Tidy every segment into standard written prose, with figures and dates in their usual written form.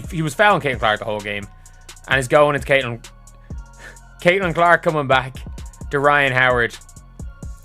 he was fouling Caitlin Clark the whole game, and he's going into Caitlin Clark coming back to Rhyne Howard.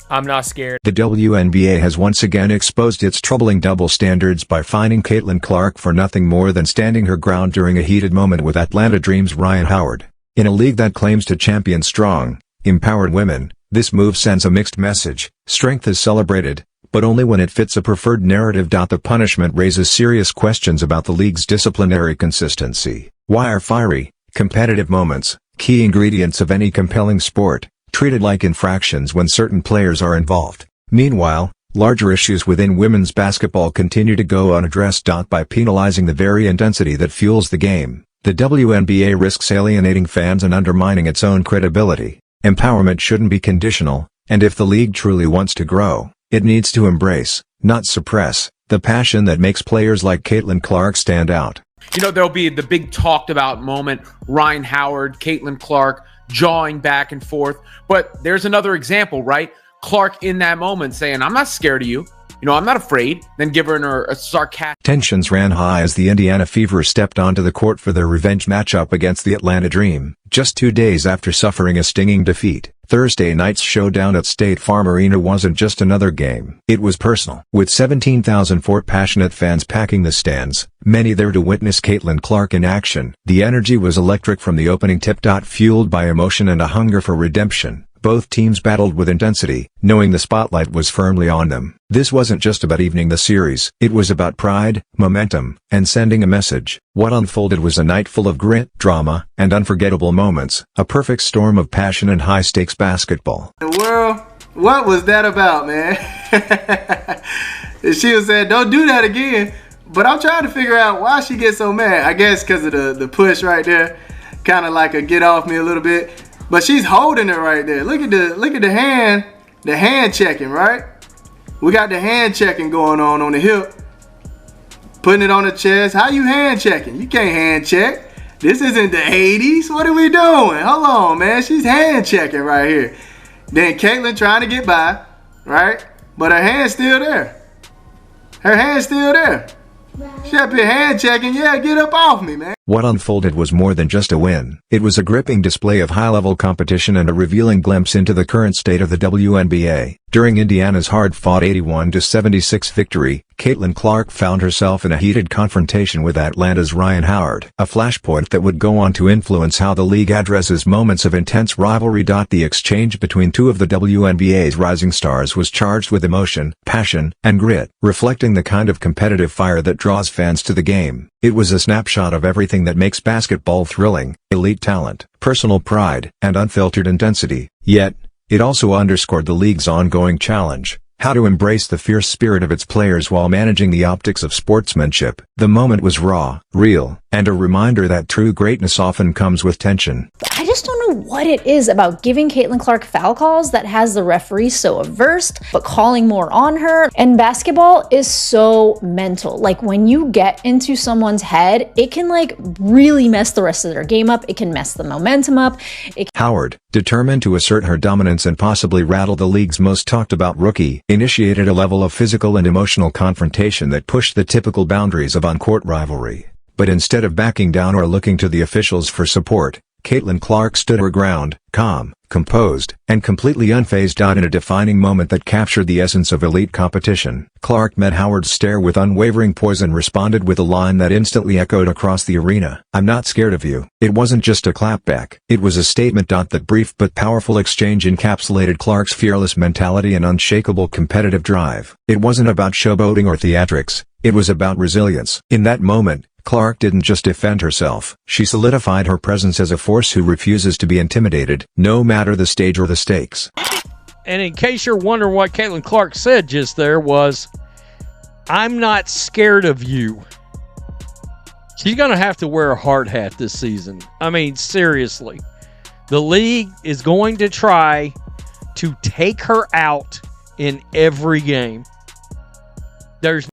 I'm not scared. The WNBA has once again exposed its troubling double standards by fining Caitlin Clark for nothing more than standing her ground during a heated moment with Atlanta Dream's Rhyne Howard. In a league that claims to champion strong, empowered women, this move sends a mixed message. Strength is celebrated, but only when it fits a preferred narrative. The punishment raises serious questions about the league's disciplinary consistency. Why are fiery, competitive moments, key ingredients of any compelling sport, treated like infractions when certain players are involved? Meanwhile, larger issues within women's basketball continue to go unaddressed. By penalizing the very intensity that fuels the game, the WNBA risks alienating fans and undermining its own credibility. Empowerment shouldn't be conditional, and if the league truly wants to grow, it needs to embrace, not suppress, the passion that makes players like Caitlin Clark stand out. You know, there'll be the big talked about moment, Rhyne Howard, Caitlin Clark, jawing back and forth. But there's another example, right? Clark in that moment saying, I'm not scared of you. You know, I'm not afraid. Then giving her a sarcastic. Tensions ran high as the Indiana Fever stepped onto the court for their revenge matchup against the Atlanta Dream, just 2 days after suffering a stinging defeat. Thursday night's showdown at State Farm Arena wasn't just another game. It was personal. With 17,004 passionate fans packing the stands, many there to witness Caitlin Clark in action. The energy was electric from the opening tip. Fueled by emotion and a hunger for redemption, both teams battled with intensity, knowing the spotlight was firmly on them. This wasn't just about evening the series. It was about pride, momentum, and sending a message. What unfolded was a night full of grit, drama, and unforgettable moments. A perfect storm of passion and high-stakes basketball. The world, what was that about, man? She was saying, don't do that again. But I'm trying to figure out why she gets so mad. I guess because of the push right there. Kind of like a get off me a little bit. But she's holding it right there. Look at the hand checking, right? We got the hand checking going on the hip. Putting it on the chest. How you hand checking? You can't hand check. This isn't the 80s. What are we doing? Hold on, man. She's hand checking right here. Then Caitlin trying to get by, right? But her hand's still there. Her hand's still there. She up here hand checking. Yeah, get up off me, man. What unfolded was more than just a win. It was a gripping display of high-level competition and a revealing glimpse into the current state of the WNBA. During Indiana's hard-fought 81-76 victory, Caitlin Clark found herself in a heated confrontation with Atlanta's Rhyne Howard. A flashpoint that would go on to influence how the league addresses moments of intense rivalry. The exchange between two of the WNBA's rising stars was charged with emotion, passion, and grit, reflecting the kind of competitive fire that draws fans to the game. It was a snapshot of everything that makes basketball thrilling: elite talent, personal pride, and unfiltered intensity. Yet, it also underscored the league's ongoing challenge: how to embrace the fierce spirit of its players while managing the optics of sportsmanship. The moment was raw, real, and a reminder that true greatness often comes with tension. I just don't know what it is about giving Caitlin Clark foul calls that has the referee so averse, but calling more on her. And basketball is so mental. Like, when you get into someone's head, it can really mess the rest of their game up. It can mess the momentum up. Howard, determined to assert her dominance and possibly rattle the league's most talked about rookie, initiated a level of physical and emotional confrontation that pushed the typical boundaries of on-court rivalry. But instead of backing down or looking to the officials for support, Caitlin Clark stood her ground, calm, composed, and completely unfazed. In a defining moment that captured the essence of elite competition, Clark met Howard's stare with unwavering poise and responded with a line that instantly echoed across the arena: "I'm not scared of you." It wasn't just a clapback. It was a statement. That brief but powerful exchange encapsulated Clark's fearless mentality and unshakable competitive drive. It wasn't about showboating or theatrics. It was about resilience. In that moment, Clark didn't just defend herself. She solidified her presence as a force who refuses to be intimidated, no matter the stage or the stakes. And in case you're wondering what Caitlin Clark said just there was, "I'm not scared of you." She's going to have to wear a hard hat this season. I mean, seriously. The league is going to try to take her out in every game.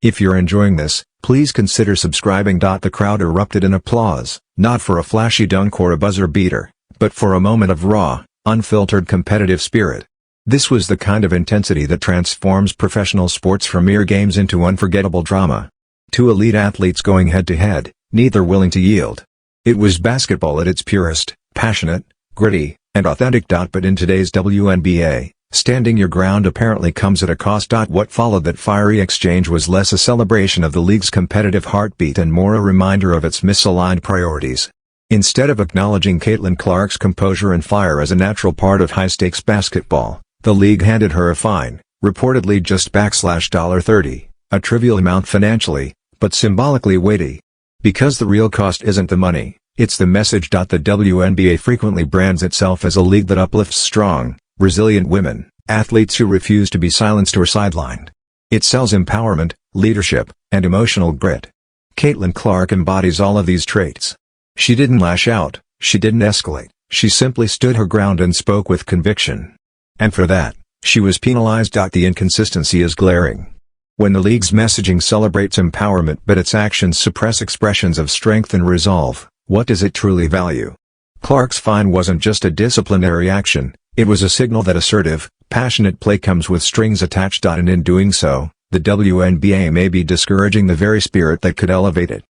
If you're enjoying this, please consider subscribing. The crowd erupted in applause, not for a flashy dunk or a buzzer beater, but for a moment of raw, unfiltered competitive spirit. This was the kind of intensity that transforms professional sports from mere games into unforgettable drama. Two elite athletes going head-to-head, neither willing to yield. It was basketball at its purest, passionate, gritty, and authentic. But in today's WNBA, standing your ground apparently comes at a cost. What followed that fiery exchange was less a celebration of the league's competitive heartbeat and more a reminder of its misaligned priorities. Instead of acknowledging Caitlin Clark's composure and fire as a natural part of high-stakes basketball, the league handed her a fine, reportedly just $30, a trivial amount financially, but symbolically weighty. Because the real cost isn't the money, it's the message. The WNBA frequently brands itself as a league that uplifts strong, resilient women, athletes who refuse to be silenced or sidelined. It sells empowerment, leadership, and emotional grit. Caitlin Clark embodies all of these traits. She didn't lash out, she didn't escalate, she simply stood her ground and spoke with conviction. And for that, she was penalized. The inconsistency is glaring. When the league's messaging celebrates empowerment but its actions suppress expressions of strength and resolve, what does it truly value? Clark's fine wasn't just a disciplinary action, it was a signal that assertive, passionate play comes with strings attached. And in doing so, the WNBA may be discouraging the very spirit that could elevate it.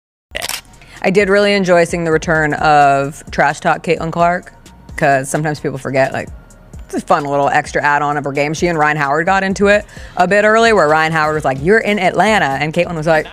I did really enjoy seeing the return of Trash Talk Caitlin Clark, because sometimes people forget, like, it's a fun little extra add-on of her game. She and Rhyne Howard got into it a bit early, where Rhyne Howard was like, "You're in Atlanta," and Caitlin was like,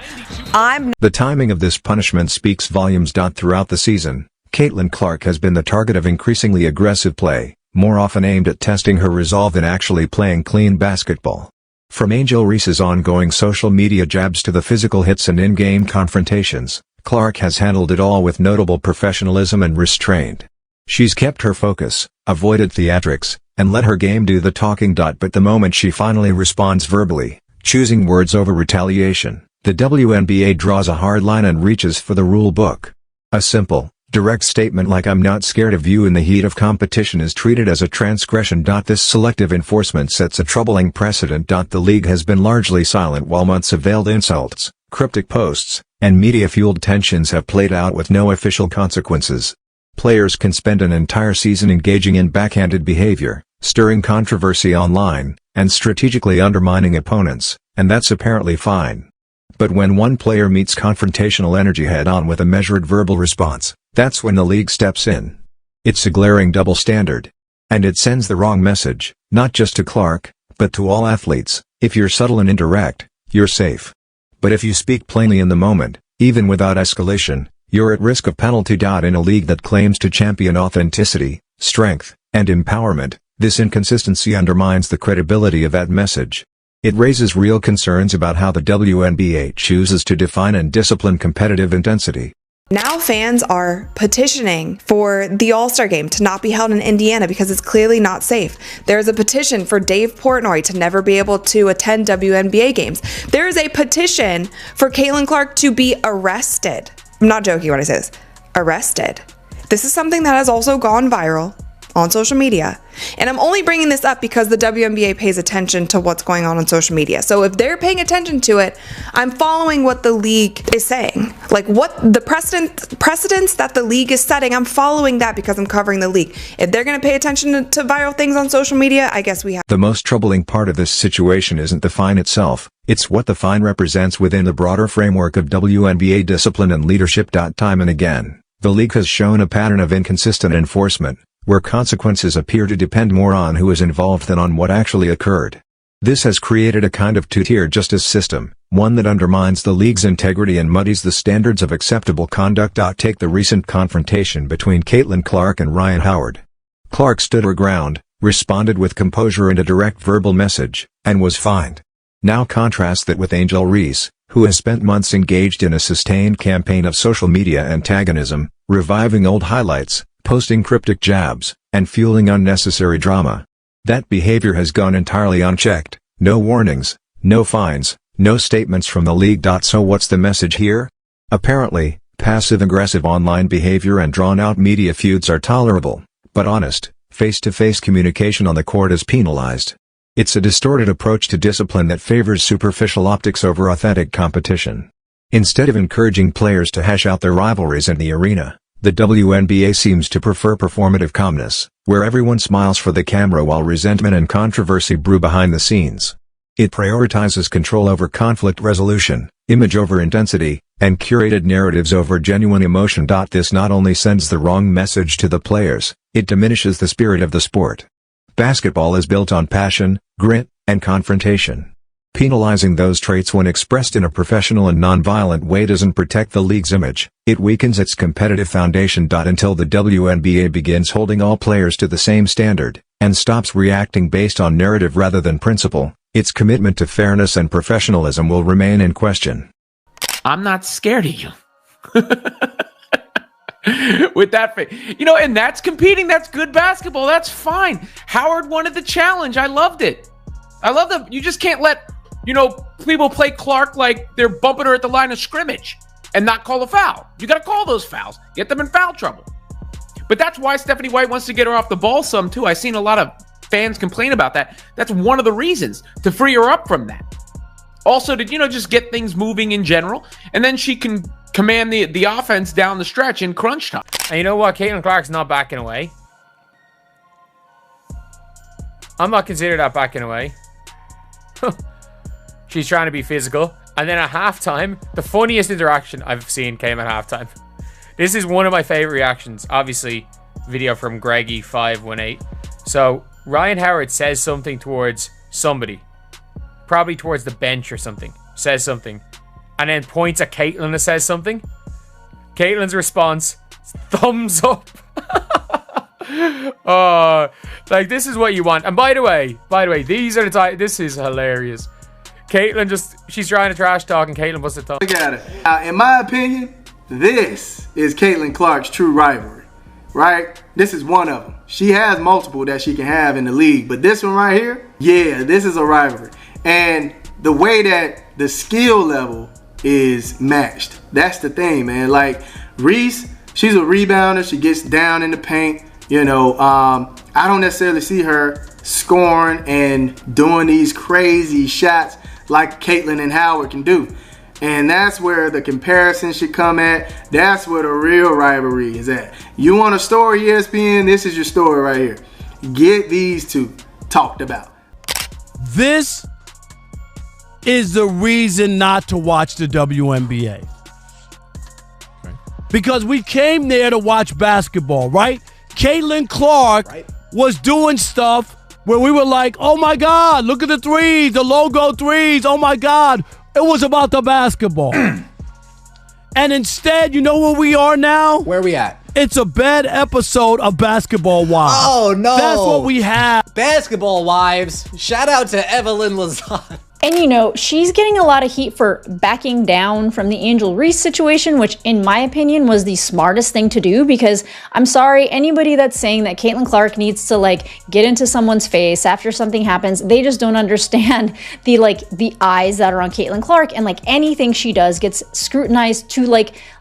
"I'm." The timing of this punishment speaks volumes. Throughout the season, Caitlin Clark has been the target of increasingly aggressive play, more often aimed at testing her resolve than actually playing clean basketball. From Angel Reese's ongoing social media jabs to the physical hits and in-game confrontations, Clark has handled it all with notable professionalism and restraint. She's kept her focus, avoided theatrics, and let her game do the talking. But the moment she finally responds verbally, choosing words over retaliation, the WNBA draws a hard line and reaches for the rule book. A simple, direct statement like "I'm not scared of you" in the heat of competition is treated as a transgression. This selective enforcement sets a troubling precedent. The league has been largely silent while months of veiled insults, cryptic posts, and media-fueled tensions have played out with no official consequences. Players can spend an entire season engaging in backhanded behavior, stirring controversy online, and strategically undermining opponents, and that's apparently fine. But when one player meets confrontational energy head-on with a measured verbal response, that's when the league steps in. It's a glaring double standard. And it sends the wrong message, not just to Clark, but to all athletes. If you're subtle and indirect, you're safe. But if you speak plainly in the moment, even without escalation, you're at risk of penalty. In a league that claims to champion authenticity, strength, and empowerment, this inconsistency undermines the credibility of that message. It raises real concerns about how the WNBA chooses to define and discipline competitive intensity. Now fans are petitioning for the All-Star game to not be held in Indiana because it's clearly not safe. There's a petition for Dave Portnoy to never be able to attend WNBA games. There is a petition for Caitlin Clark to be arrested. I'm not joking when I say this. Arrested. This is something that has also gone viral on social media. And I'm only bringing this up because the WNBA pays attention to what's going on social media. So if they're paying attention to it, I'm following what the league is saying. Like what the precedents that the league is setting, I'm following that because I'm covering the league. If they're going to pay attention to viral things on social media, I guess we have. The most troubling part of this situation isn't the fine itself, it's what the fine represents within the broader framework of WNBA discipline and leadership. Time and again, the league has shown a pattern of inconsistent enforcement, where consequences appear to depend more on who is involved than on what actually occurred. This has created a kind of two-tier justice system, one that undermines the league's integrity and muddies the standards of acceptable conduct. Take the recent confrontation between Caitlin Clark and Rhyne Howard. Clark stood her ground, responded with composure and a direct verbal message, and was fined. Now contrast that with Angel Reese, who has spent months engaged in a sustained campaign of social media antagonism, reviving old highlights, posting cryptic jabs, and fueling unnecessary drama. That behavior has gone entirely unchecked. No warnings, no fines, no statements from the league. So what's the message here? Apparently, passive-aggressive online behavior and drawn-out media feuds are tolerable, but honest, face-to-face communication on the court is penalized. It's a distorted approach to discipline that favors superficial optics over authentic competition. Instead of encouraging players to hash out their rivalries in the arena, the WNBA seems to prefer performative calmness, where everyone smiles for the camera while resentment and controversy brew behind the scenes. It prioritizes control over conflict resolution, image over intensity, and curated narratives over genuine emotion. This not only sends the wrong message to the players, it diminishes the spirit of the sport. Basketball is built on passion, grit, and confrontation. Penalizing those traits when expressed in a professional and non-violent way doesn't protect the league's image, it weakens its competitive foundation. Until the WNBA begins holding all players to the same standard, and stops reacting based on narrative rather than principle, its commitment to fairness and professionalism will remain in question. I'm not scared of you. With that, and that's competing. That's good basketball. That's fine. Howard wanted the challenge. I loved it. I love that. You just can't let, people play Clark like they're bumping her at the line of scrimmage and not call a foul. You got to call those fouls. Get them in foul trouble. But that's why Stephanie White wants to get her off the ball some, too. I've seen a lot of fans complain about that. That's one of the reasons, to free her up from that. Also, to, just get things moving in general. And then she can command the offense down the stretch in crunch time. And you know what? Caitlin Clark's not backing away. I'm not considering that backing away. She's trying to be physical. And then at halftime, the funniest interaction I've seen came at halftime. This is one of my favorite reactions. Obviously, video from Greggy518. So, Rhyne Howard says something towards somebody. Probably towards the bench or something. Says something. And then points at Caitlin and says something. Caitlin's response, thumbs up. This is what you want. And by the way, these are the time. This is hilarious. Caitlin she's trying to trash talk, and Caitlin puts the thumb. Look at it. In my opinion, this is Caitlin Clark's true rivalry, right? This is one of them. She has multiple that she can have in the league, but this one right here, yeah, this is a rivalry. And the way that the skill level is matched, that's the thing, man. Like Reese, she's a rebounder. She gets down in the paint. I don't necessarily see her scoring and doing these crazy shots like Caitlin and Howard can do. And that's where the comparison should come at. That's where the real rivalry is at. You want a story, ESPN? This is your story right here. Get these two talked about. This is the reason not to watch the WNBA. Because we came there to watch basketball, right? Caitlin Clark was doing stuff where we were like, oh my God, look at the threes, the logo threes, oh my God. It was about the basketball. And instead, you know where we are now? Where are we at? It's a bad episode of Basketball Wives. Oh, no. That's what we have. Basketball Wives. Shout out to Evelyn Lazard. And she's getting a lot of heat for backing down from the Angel Reese situation, which in my opinion was the smartest thing to do, because I'm sorry, anybody that's saying that Caitlin Clark needs to get into someone's face after something happens, they just don't understand the eyes that are on Caitlin Clark, and anything she does gets scrutinized to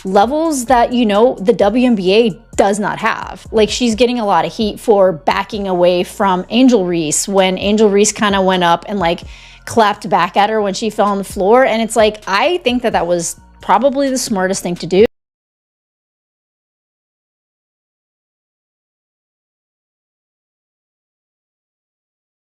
levels that, the WNBA does not have. She's getting a lot of heat for backing away from Angel Reese when Angel Reese kind of went up and clapped back at her when she fell on the floor. And it's I think that was probably the smartest thing to do.